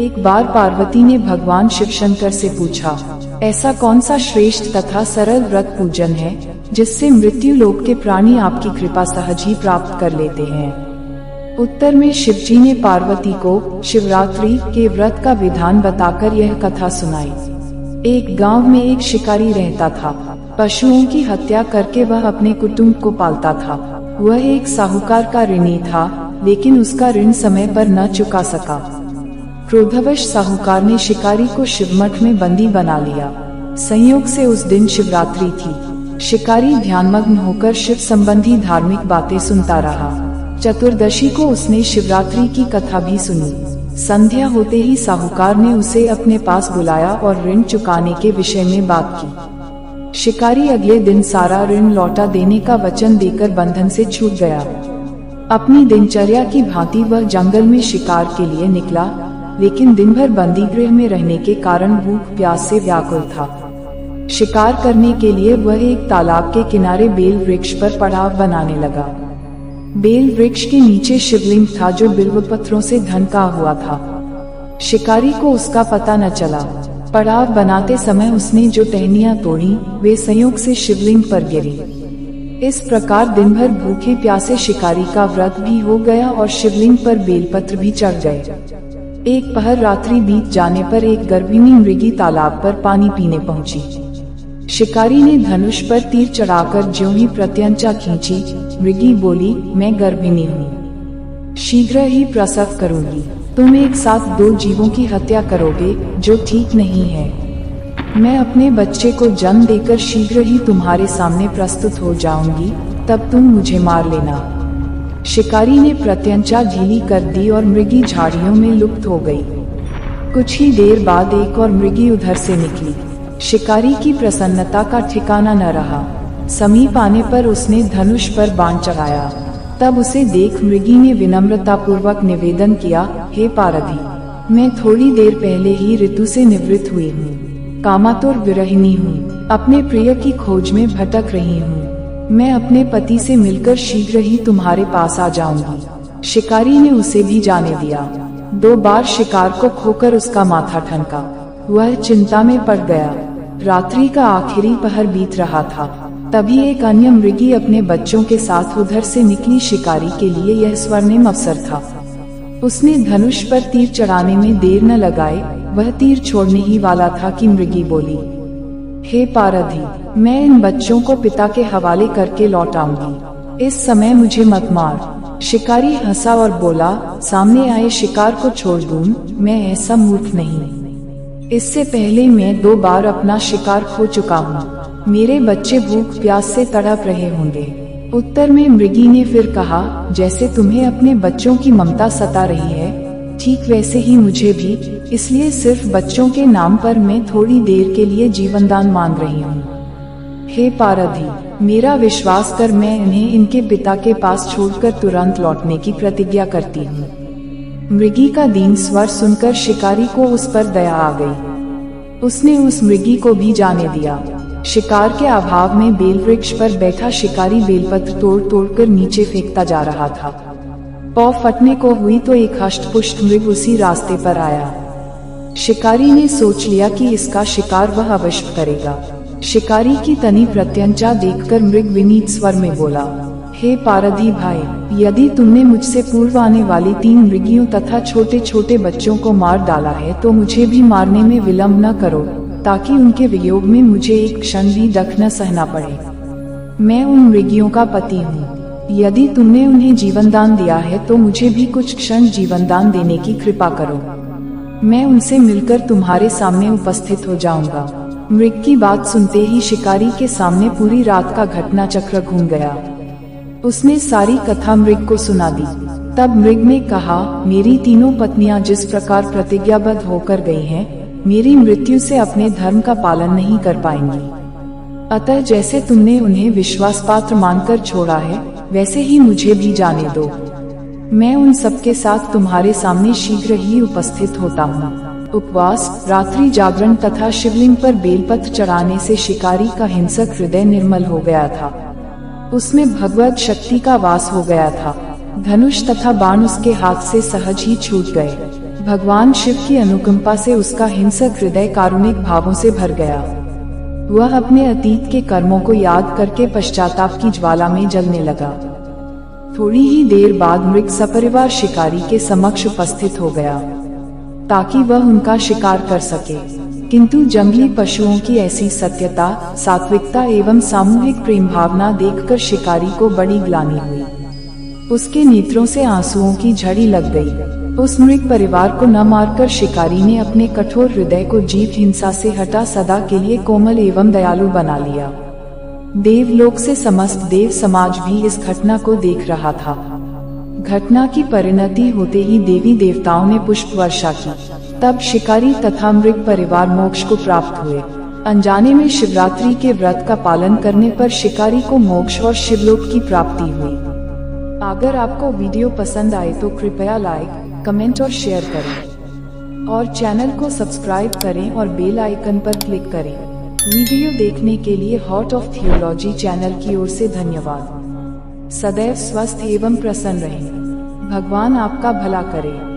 एक बार पार्वती ने भगवान शिवशंकर से पूछा, ऐसा कौन सा श्रेष्ठ तथा सरल व्रत पूजन है जिससे मृत्यु लोक के प्राणी आपकी कृपा सहज ही प्राप्त कर लेते हैं। उत्तर में शिवजी ने पार्वती को शिवरात्रि के व्रत का विधान बताकर यह कथा सुनाई। एक गांव में एक शिकारी रहता था। पशुओं की हत्या करके वह अपने कुटुंब को पालता था। वह एक साहूकार का ऋणी था, लेकिन उसका ऋण समय पर न चुका सका। क्रोधवश साहूकार ने शिकारी को शिवमठ में बंदी बना लिया। संयोग से उस दिन शिवरात्रि थी। शिकारी ध्यानमग्न होकर शिव संबंधी धार्मिक बातें सुनता रहा। चतुर्दशी को उसने शिवरात्रि की कथा भी सुनी। संध्या होते ही साहूकार ने उसे अपने पास बुलाया और ऋण चुकाने के विषय में बात की। शिकारी अगले दिन सारा ऋण लौटा देने का वचन देकर बंधन से छूट गया। अपनी दिनचर्या की भांति वह जंगल में शिकार के लिए निकला, लेकिन दिन भर बंदी गृह में रहने के कारण भूख प्यास से व्याकुल था। शिकार करने के लिए वह एक तालाब के किनारे बेल वृक्ष पर पड़ाव बनाने लगा। बेल वृक्ष के नीचे शिवलिंग था जो बिल्व पत्थरों से ढका हुआ था। शिकारी को उसका पता न चला। पड़ाव बनाते समय उसने जो टहनियां तोड़ी वे संयोग से शिवलिंग पर गिरी। इस प्रकार दिन भर भूखे प्यासे शिकारी का व्रत भी हो गया और शिवलिंग पर बेलपत्र भी चढ़ गए। एक पहर रात्रि बीत जाने पर एक गर्भिणी मृगी तालाब पर पानी पीने पहुंची। शिकारी ने धनुष पर तीर चढ़ाकर ज्यों ही प्रत्यंचा खींची, मृगी बोली, मैं गर्भिणी हूँ, शीघ्र ही प्रसव करूंगी। तुम एक साथ 2 जीवों की हत्या करोगे, जो ठीक नहीं है। मैं अपने बच्चे को जन्म देकर शीघ्र ही तुम्हारे सामने प्रस्तुत हो जाऊंगी, तब तुम मुझे मार लेना। शिकारी ने प्रत्यंचा ढीली कर दी और मृगी झाड़ियों में लुप्त हो गई। कुछ ही देर बाद एक और मृगी उधर से निकली। शिकारी की प्रसन्नता का ठिकाना न रहा। समीप आने पर उसने धनुष पर बाण चढ़ाया। तब उसे देख मृगी ने विनम्रता पूर्वक निवेदन किया, हे पारधी, मैं थोड़ी देर पहले ही ऋतु से निवृत्त हुई हूँ। कामातुर विरहिणी हूँ, अपने प्रिय की खोज में भटक रही हूँ। मैं अपने पति से मिलकर शीघ्र ही तुम्हारे पास आ जाऊंगी। शिकारी ने उसे भी जाने दिया। 2 बार शिकार को खोकर उसका माथा ठनका। वह चिंता में पड़ गया। रात्रि का आखिरी पहर बीत रहा था। तभी एक अन्य मृगी अपने बच्चों के साथ उधर से निकली। शिकारी के लिए यह स्वर्णिम अवसर था। उसने धनुष पर तीर चढ़ाने में देर न लगाए। वह तीर छोड़ने ही वाला था कि मृगी बोली, हे पारधी, मैं इन बच्चों को पिता के हवाले करके लौट आऊंगी। इस समय मुझे मत मार। शिकारी हंसा और बोला, सामने आए शिकार को छोड़ दूं, मैं ऐसा मूर्ख नहीं। इससे पहले मैं 2 बार अपना शिकार खो चुका हूँ। मेरे बच्चे भूख प्यास से तड़प रहे होंगे। उत्तर में मृगी ने फिर कहा, जैसे तुम्हें अपने बच्चों की ममता सता रही है, ठीक वैसे ही मुझे भी, इसलिए सिर्फ बच्चों के नाम पर मैं थोड़ी देर के लिए जीवनदान मांग रही हूँ। हे पारधी, मेरा विश्वास कर, मैं इन्हें इनके पिता के पास छोड़कर तुरंत लौटने की प्रतिज्ञा करती हूँ। मृगी का दीन स्वर सुनकर शिकारी को उस पर दया आ गई। उसने उस मृगी को भी जाने दिया। शिकार के अभाव में बेल वृक्ष पर बैठा शिकारी बेलपत्र तोड़ तोड़कर नीचे फेंकता जा रहा था। पौ फटने को हुई तो एक हष्टपुष्ट मृग उसी रास्ते पर आया। शिकारी ने सोच लिया कि इसका शिकार वह अवश्य करेगा। शिकारी की तनी प्रत्यंचा देखकर मृग विनीत स्वर में बोला, हे पारधी भाई, यदि तुमने मुझसे पूर्व आने वाली 3 मृगियों तथा छोटे छोटे बच्चों को मार डाला है तो मुझे भी मारने में विलंब न करो, ताकि उनके वियोग में मुझे एक क्षण भी दुख न सहना पड़े। मैं उन मृगियों का पति हूँ। यदि तुमने उन्हें जीवनदान दिया है तो मुझे भी कुछ क्षण जीवनदान देने की कृपा करो। मैं उनसे मिलकर तुम्हारे सामने उपस्थित हो जाऊंगा। मृग की बात सुनते ही शिकारी के सामने पूरी रात का घटना चक्र घूम गया। उसने सारी कथा मृग को सुना दी। तब मृग ने कहा, मेरी 3 पत्नियां जिस प्रकार प्रतिज्ञाबद्ध होकर गई हैं, मेरी मृत्यु से अपने धर्म का पालन नहीं कर पाएंगी। अतः जैसे तुमने उन्हें विश्वास पात्र मानकर छोड़ा है, वैसे ही मुझे भी जाने दो। मैं उन सबके साथ तुम्हारे सामने शीघ्र ही उपस्थित होता हूँ। उपवास, रात्रि जागरण तथा शिवलिंग पर बेलपत्र चढ़ाने से शिकारी का हिंसक हृदय निर्मल हो गया था। उसमें भगवत शक्ति का वास हो गया था। धनुष तथा बाण उसके हाथ से सहज ही छूट गए। भगवान शिव की अनुकंपा से उसका हिंसक हृदय कारुणिक भावों से भर गया। वह अपने अतीत के कर्मों को याद करके पश्चाताप की ज्वाला में जलने लगा। थोड़ी ही देर बाद मृग सपरिवार शिकारी के समक्ष उपस्थित हो गया ताकि वह उनका शिकार कर सके, किंतु जंगली पशुओं की ऐसी सत्यता, सात्विकता एवं सामूहिक प्रेम भावना देखकर शिकारी को बड़ी ग्लानि हुई। उसके नेत्रों से आंसुओं की झड़ी लग गई। उस मृग परिवार को न मारकर शिकारी ने अपने कठोर हृदय को जीव हिंसा से हटा सदा के लिए कोमल एवं दयालु बना लिया। देवलोक से समस्त देव समाज भी इस घटना को देख रहा था। घटना की परिणति होते ही देवी देवताओं ने पुष्प वर्षा की। तब शिकारी तथा मृग परिवार मोक्ष को प्राप्त हुए। अनजाने में शिवरात्रि के व्रत का पालन करने पर शिकारी को मोक्ष और शिवलोक की प्राप्ति हुई। अगर आपको वीडियो पसंद आए तो कृपया लाइक, कमेंट और शेयर करें और चैनल को सब्सक्राइब करें और बेल आइकन पर क्लिक करें। वीडियो देखने के लिए हॉट ऑफ थियोलॉजी चैनल की ओर से धन्यवाद। सदैव स्वस्थ एवं प्रसन्न रहें। भगवान आपका भला करे।